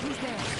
Who's there?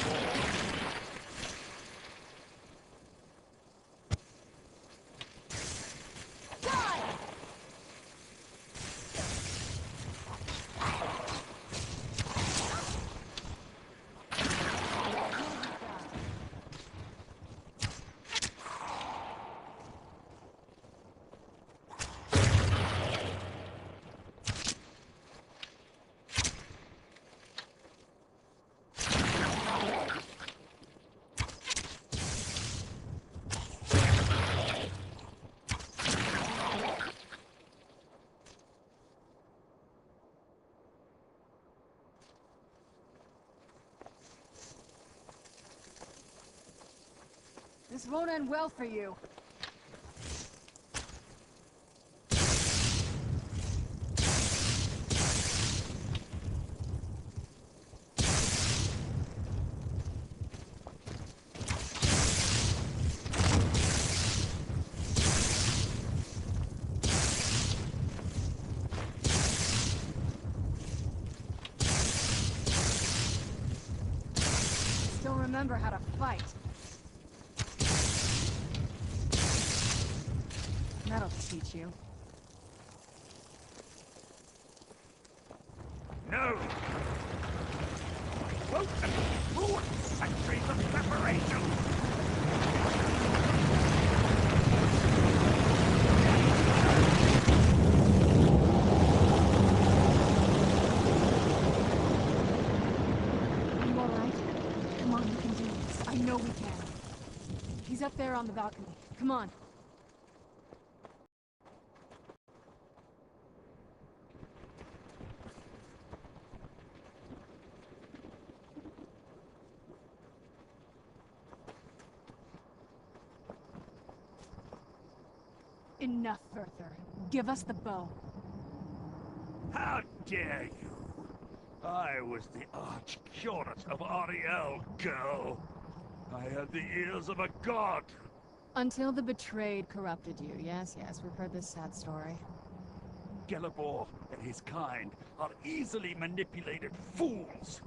This won't end well for you. Still remember how to fight. That'll teach you. No! Quote and forward centuries of preparation! You alright? Come on, we can do this. I know we can. He's up there on the balcony. Come on. Enough, Arthur. Give us the bow. How dare you! I was the arch-curate of Ariel, girl. I had the ears of a god. Until the betrayed corrupted you. Yes, we've heard this sad story. Gelibor and his kind are easily manipulated fools.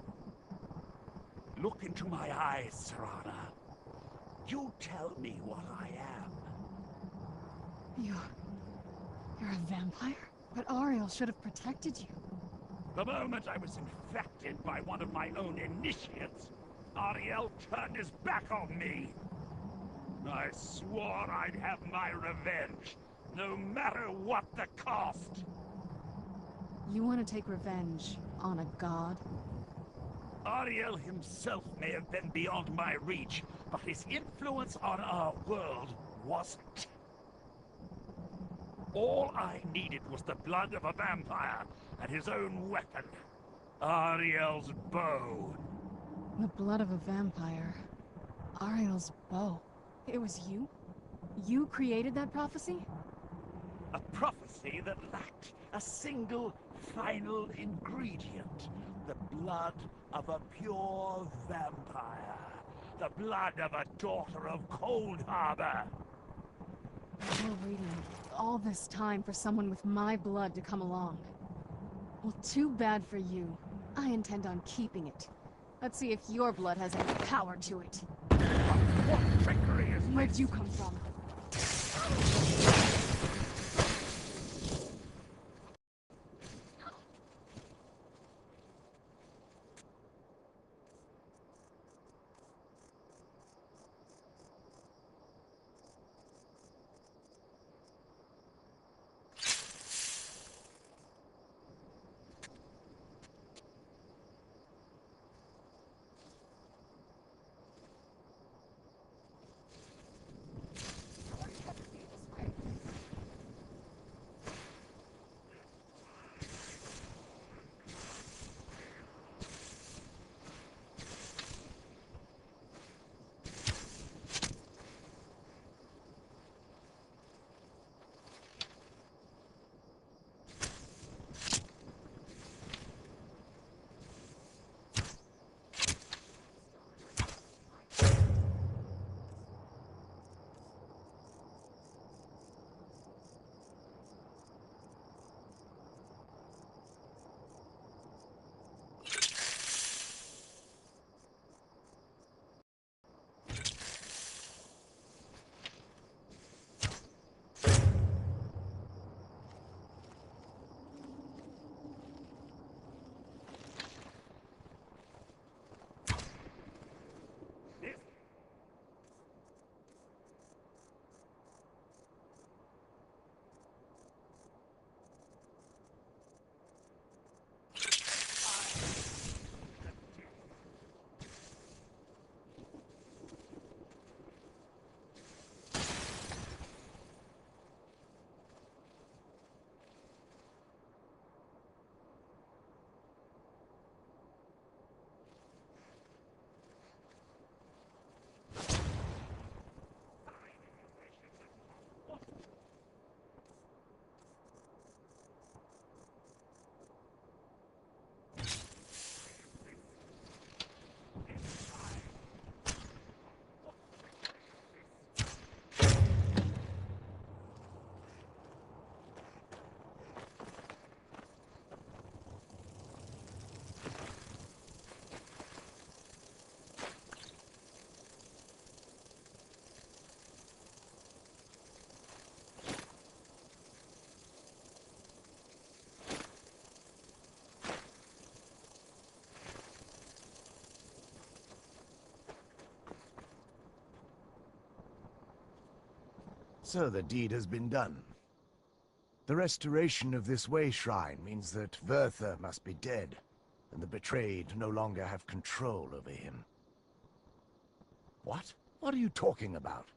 Look into my eyes, Serana. You tell me what I am. You're a vampire? But Ariel should have protected you. The moment I was infected by one of my own initiates, Ariel turned his back on me. I swore I'd have my revenge, no matter what the cost. You want to take revenge on a god? Ariel himself may have been beyond my reach, but his influence on our world wasn't. All I needed was the blood of a vampire and his own weapon, Ariel's bow. The blood of a vampire. Ariel's bow. It was you? You created that prophecy? A prophecy that lacked a single final ingredient. The blood of a pure vampire. The blood of a daughter of Cold Harbor. You're waiting all this time for someone with my blood to come along. Well, too bad for you. I intend on keeping it. Let's see if your blood has any power to it. What trickery is Where'd this? you come from? So the deed has been done. The restoration of this way shrine means that Verther must be dead, and the betrayed no longer have control over him. What? What are you talking about?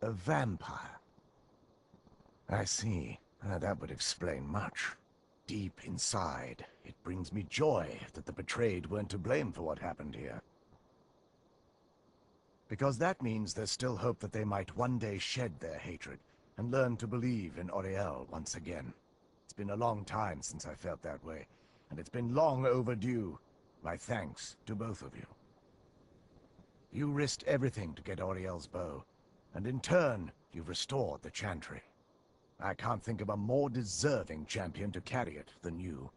A vampire. I see. That would explain much. Deep inside, it brings me joy that the betrayed weren't to blame for what happened here. Because that means there's still hope that they might one day shed their hatred and learn to believe in Auriel once again. It's been a long time since I felt that way, and it's been long overdue. My thanks to both of you. You risked everything to get Auriel's bow, and in turn, you've restored the Chantry. I can't think of a more deserving champion to carry it than you.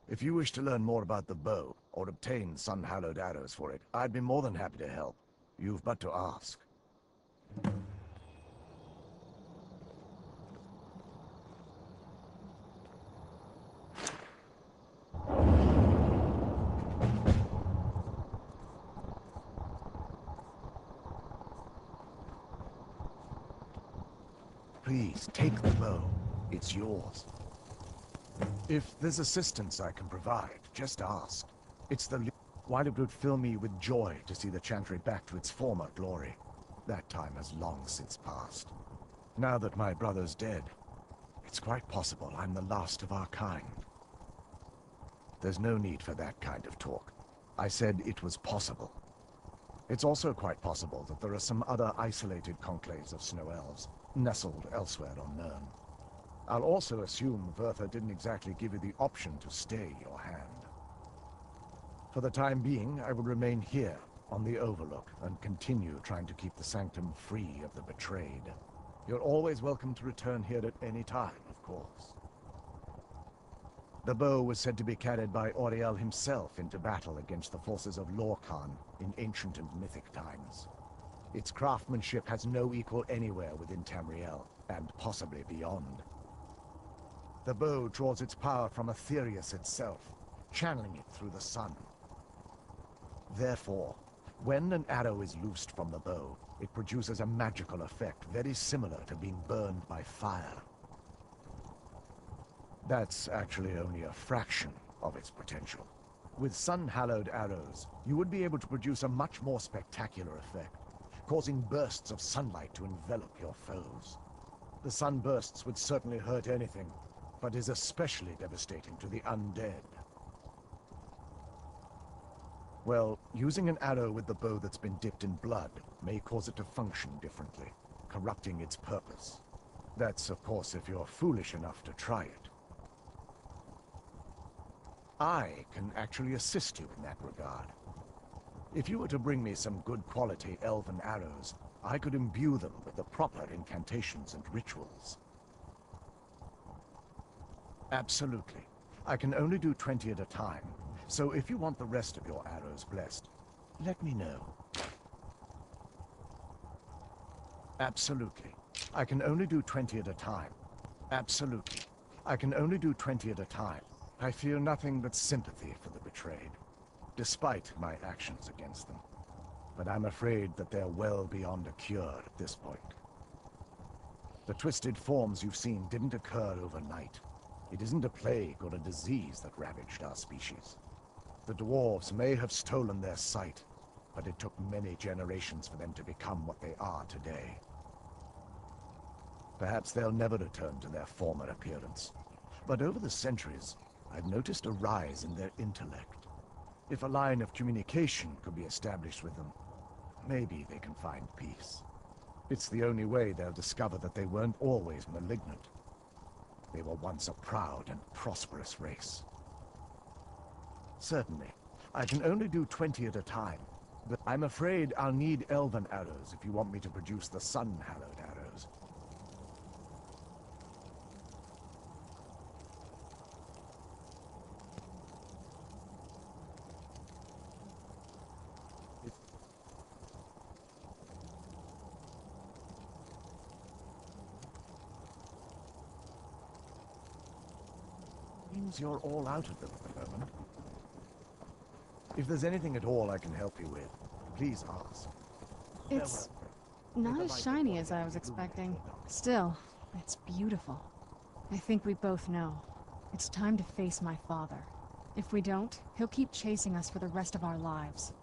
If you wish to learn more about the bow, or obtain sun-hallowed arrows for it, I'd be more than happy to help. You've but to ask. Please, take the bow. It's yours. If there's assistance I can provide, just ask. It's the while it would fill me with joy to see the Chantry back to its former glory. That time has long since passed. Now that my brother's dead, it's quite possible I'm the last of our kind. There's no need for that kind of talk. I said it was possible. It's also quite possible that there are some other isolated conclaves of snow elves, nestled elsewhere on Nirn. I'll also assume Verther didn't exactly give you the option to stay your hand. For the time being, I will remain here, on the Overlook, and continue trying to keep the Sanctum free of the betrayed. You're always welcome to return here at any time, of course. The bow was said to be carried by Auriel himself into battle against the forces of Lorkhan in ancient and mythic times. Its craftsmanship has no equal anywhere within Tamriel, and possibly beyond. The bow draws its power from Aetherius itself, channeling it through the sun. Therefore, when an arrow is loosed from the bow, it produces a magical effect very similar to being burned by fire. That's actually only a fraction of its potential. With sun-hallowed arrows, you would be able to produce a much more spectacular effect, causing bursts of sunlight to envelop your foes. The sunbursts would certainly hurt anything, but is especially devastating to the undead. Well, using an arrow with the bow that's been dipped in blood may cause it to function differently, corrupting its purpose. That's, of course, if you're foolish enough to try it. I can actually assist you in that regard. If you were to bring me some good quality elven arrows, I could imbue them with the proper incantations and rituals. Absolutely. I can only do 20 at a time, so if you want the rest of your arrows blessed, let me know. Absolutely. I can only do 20 at a time. Absolutely. I can only do 20 at a time. I feel nothing but sympathy for the betrayed, despite my actions against them. But I'm afraid that they're well beyond a cure at this point. The twisted forms you've seen didn't occur overnight. It isn't a plague or a disease that ravaged our species. The dwarves may have stolen their sight, but it took many generations for them to become what they are today. Perhaps they'll never return to their former appearance. But over the centuries, I've noticed a rise in their intellect. If a line of communication could be established with them, maybe they can find peace. It's the only way they'll discover that they weren't always malignant. They were once a proud and prosperous race. Certainly, I can only do 20 at a time, but I'm afraid I'll need elven arrows if you want me to produce the sun-hallowed arrows. Seems you're all out of them at the moment. If there's anything at all I can help you with, please ask. It's Not as shiny as I was expecting. Still, it's beautiful. I think we both know. It's time to face my father. If we don't, he'll keep chasing us for the rest of our lives.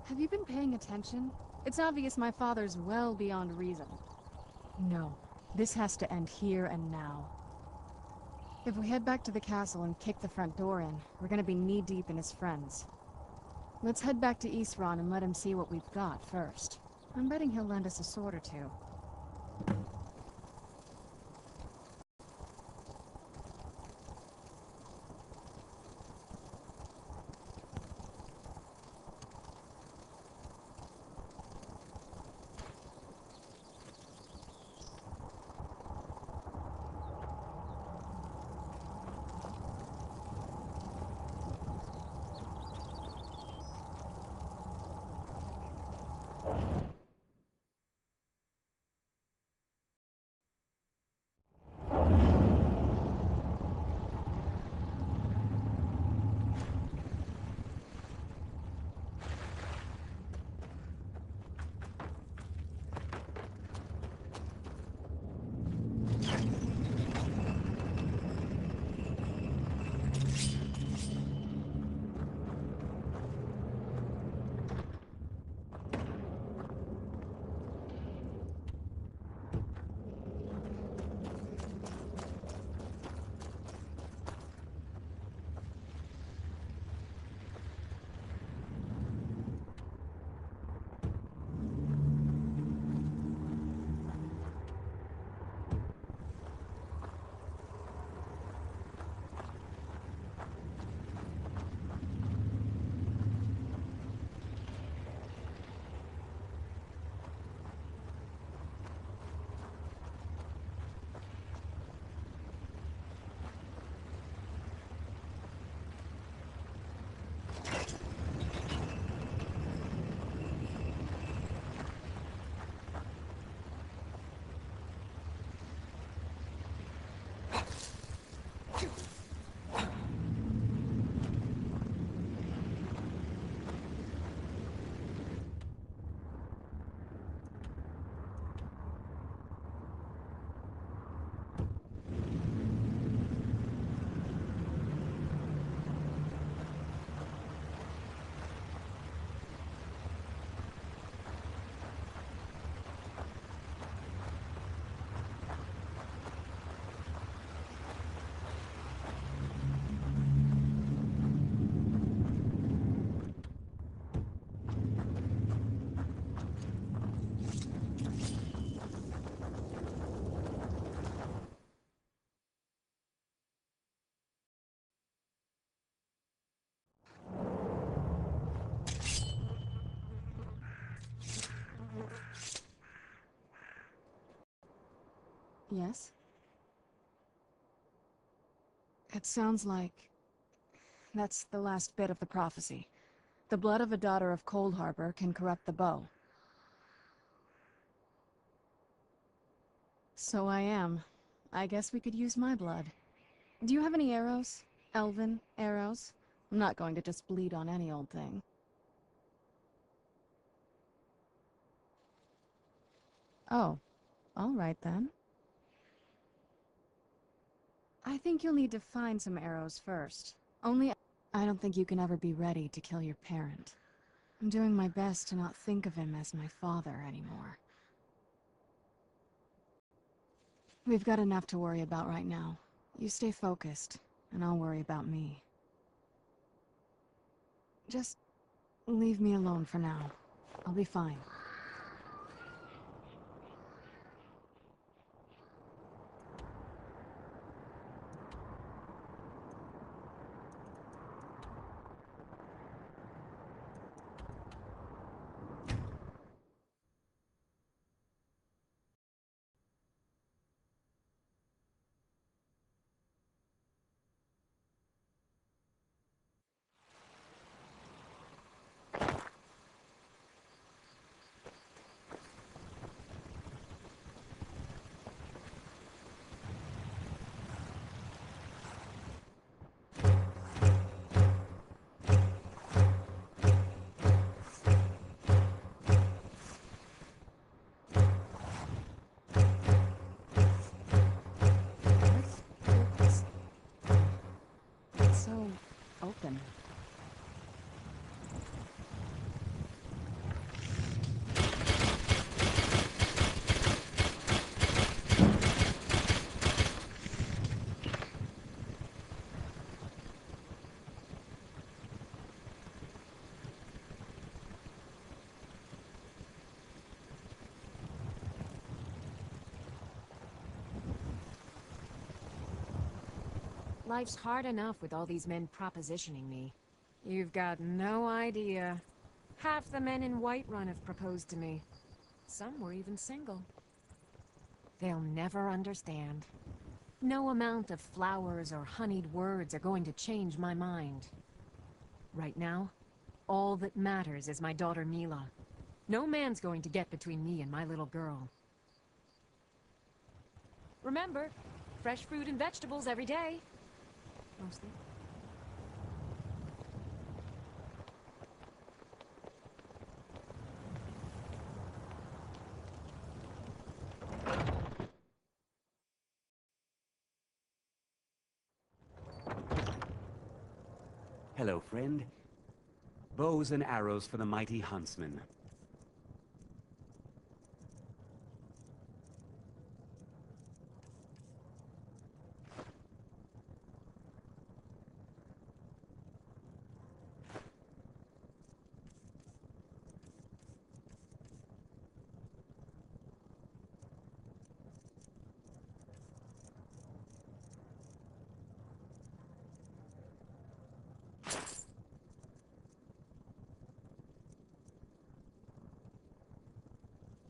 Have you been paying attention? It's obvious my father's well beyond reason. No, this has to end here and now. If we head back to the castle and kick the front door in, we're gonna be knee-deep in his friends. Let's head back to Eastron and let him see what we've got first. I'm betting he'll lend us a sword or two. Yes? It sounds like... that's the last bit of the prophecy. The blood of a daughter of Cold Harbor can corrupt the bow. So I am. I guess we could use my blood. Do you have any arrows? Elven arrows? I'm not going to just bleed on any old thing. Oh, all right then. I think you'll need to find some arrows first. Only I don't think you can ever be ready to kill your parent. I'm doing my best to not think of him as my father anymore. We've got enough to worry about right now. You stay focused, and I'll worry about me. Just leave me alone for now. I'll be fine. Life's hard enough with all these men propositioning me. You've got no idea. Half the men in Whiterun have proposed to me. Some were even single. They'll never understand. No amount of flowers or honeyed words are going to change my mind. Right now, all that matters is my daughter Mila. No man's going to get between me and my little girl. Remember, fresh fruit and vegetables every day. Mostly. Hello, friend. Bows and arrows for the mighty huntsman.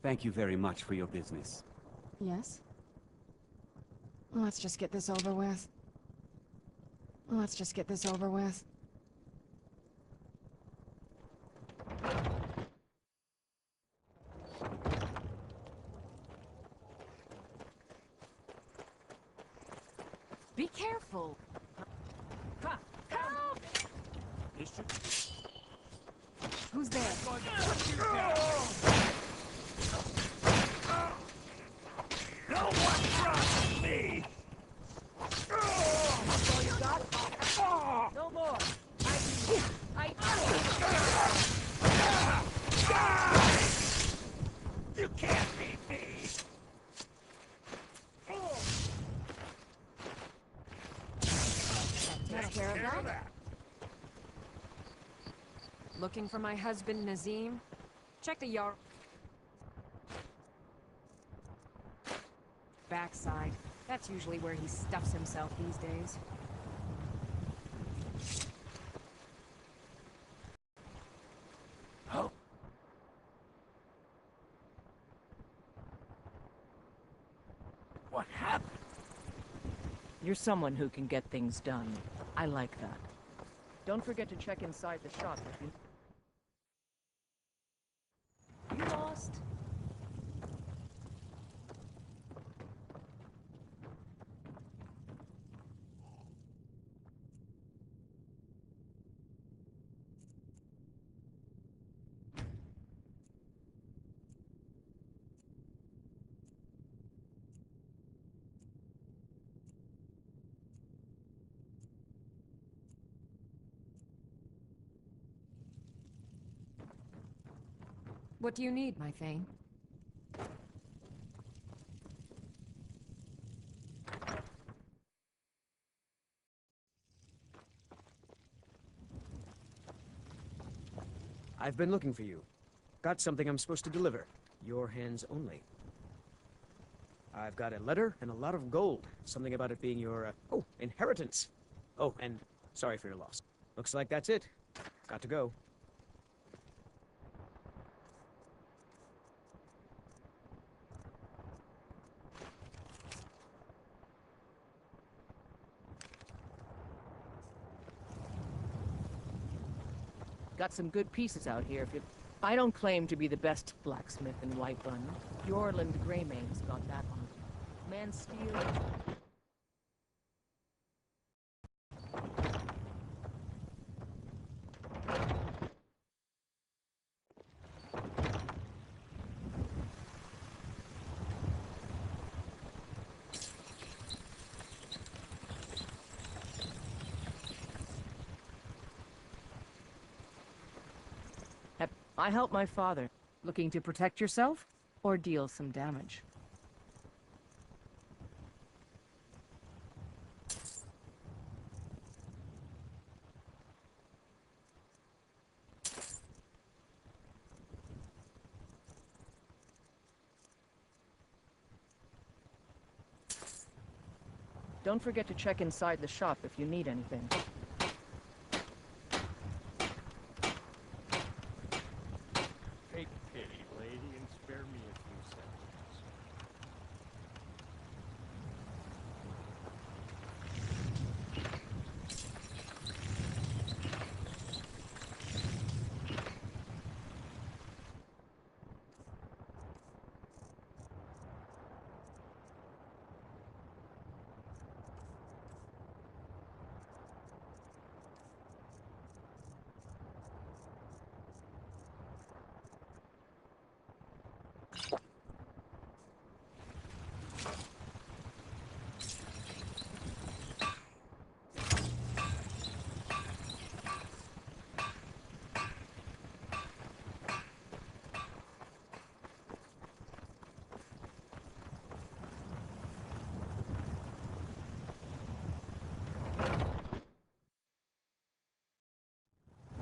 Thank you very much for your business. Yes? Let's just get this over with. Let's just get this over with. Be careful! Ha! Help! Who's there? No one trusts me! All you got? No more! You can't beat me! Take care of that. Looking for my husband, Nazim? Check the yard. Backside. That's usually where he stuffs himself these days. Oh. What happened? You're someone who can get things done. I like that. Don't forget to check inside the shop if you... You lost? What do you need, my Thane? I've been looking for you. Got something I'm supposed to deliver. Your hands only. I've got a letter and a lot of gold. Something about it being your, inheritance. Oh, and sorry for your loss. Looks like that's it. Got to go. Got some good pieces out here if you... I don't claim to be the best blacksmith in Whiterun. Yorland Greymane's got that one. Man steel... I helped my father. Looking to protect yourself or deal some damage? Don't forget to check inside the shop if you need anything. Take pity, lady, and spare me a few seconds.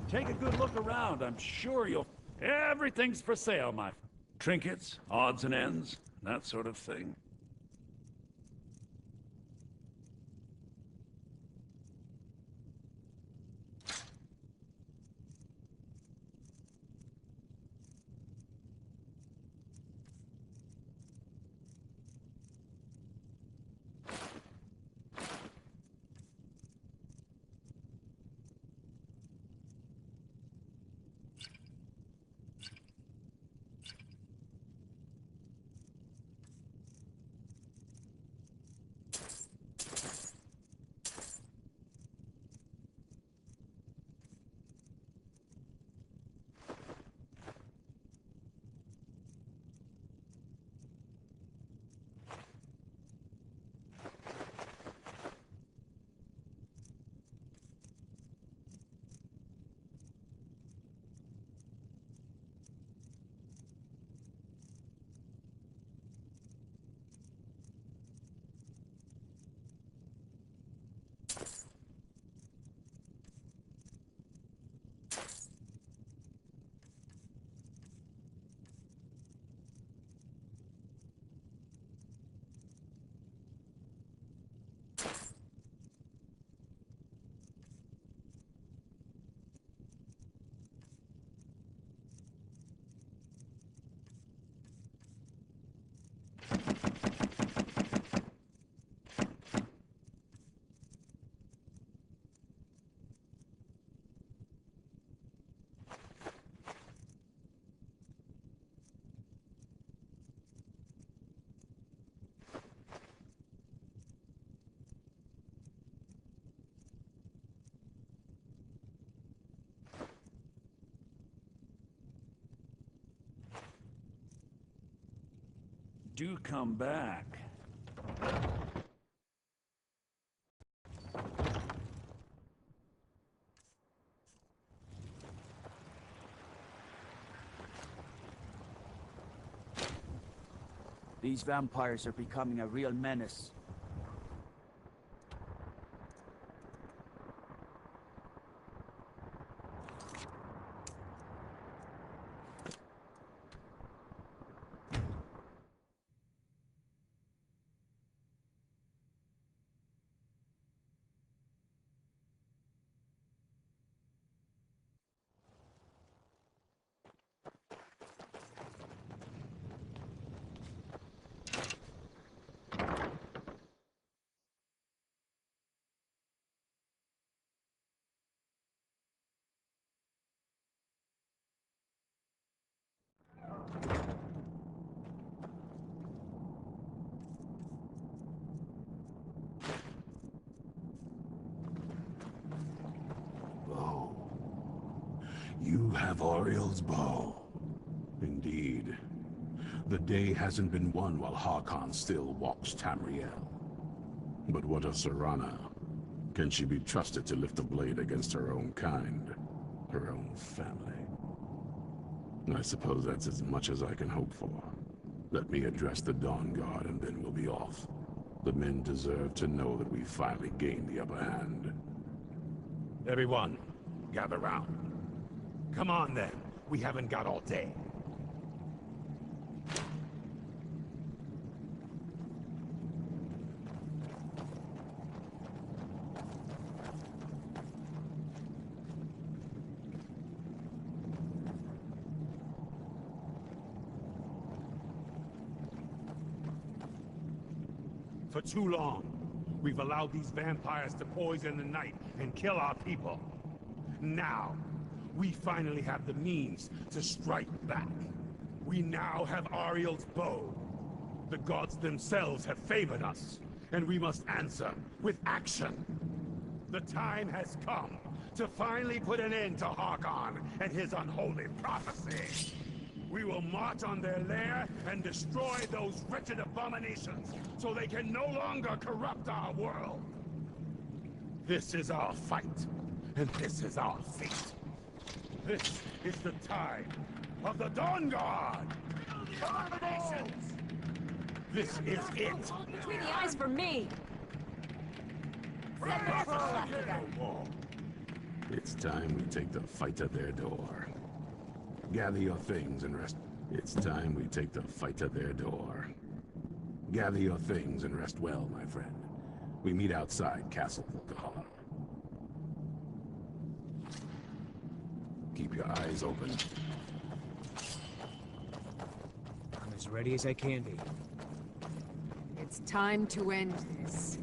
Take a good look around. I'm sure you'll... Everything's for sale, my... Trinkets, odds and ends, that sort of thing. Do come back. These vampires are becoming a real menace. You have Oriel's bow. Indeed. The day hasn't been won while Harkon still walks Tamriel. But what of Serana? Can she be trusted to lift a blade against her own kind? Her own family? I suppose that's as much as I can hope for. Let me address the Dawn Guard and then we'll be off. The men deserve to know that we finally gained the upper hand. Everyone, gather round. Come on then, we haven't got all day. too long. We've allowed these vampires to poison the night and kill our people. Now, we finally have the means to strike back. We now have Ariel's bow. The gods themselves have favored us, and we must answer with action. The time has come to finally put an end to Harkon and his unholy prophecy. We will march on their lair and destroy those wretched abominations so they can no longer corrupt our world. This is our fight, and this is our fate. This is the time of the Dawn Guard! Abominations! This is it! Between the eyes for me! Send the troll after them! It's time we take the fight to their door. Gather your things and rest. It's time we take the fight to their door. Gather your things and rest well, my friend. We meet outside Castle Volkahar. Keep your eyes open. I'm as ready as I can be. It's time to end this.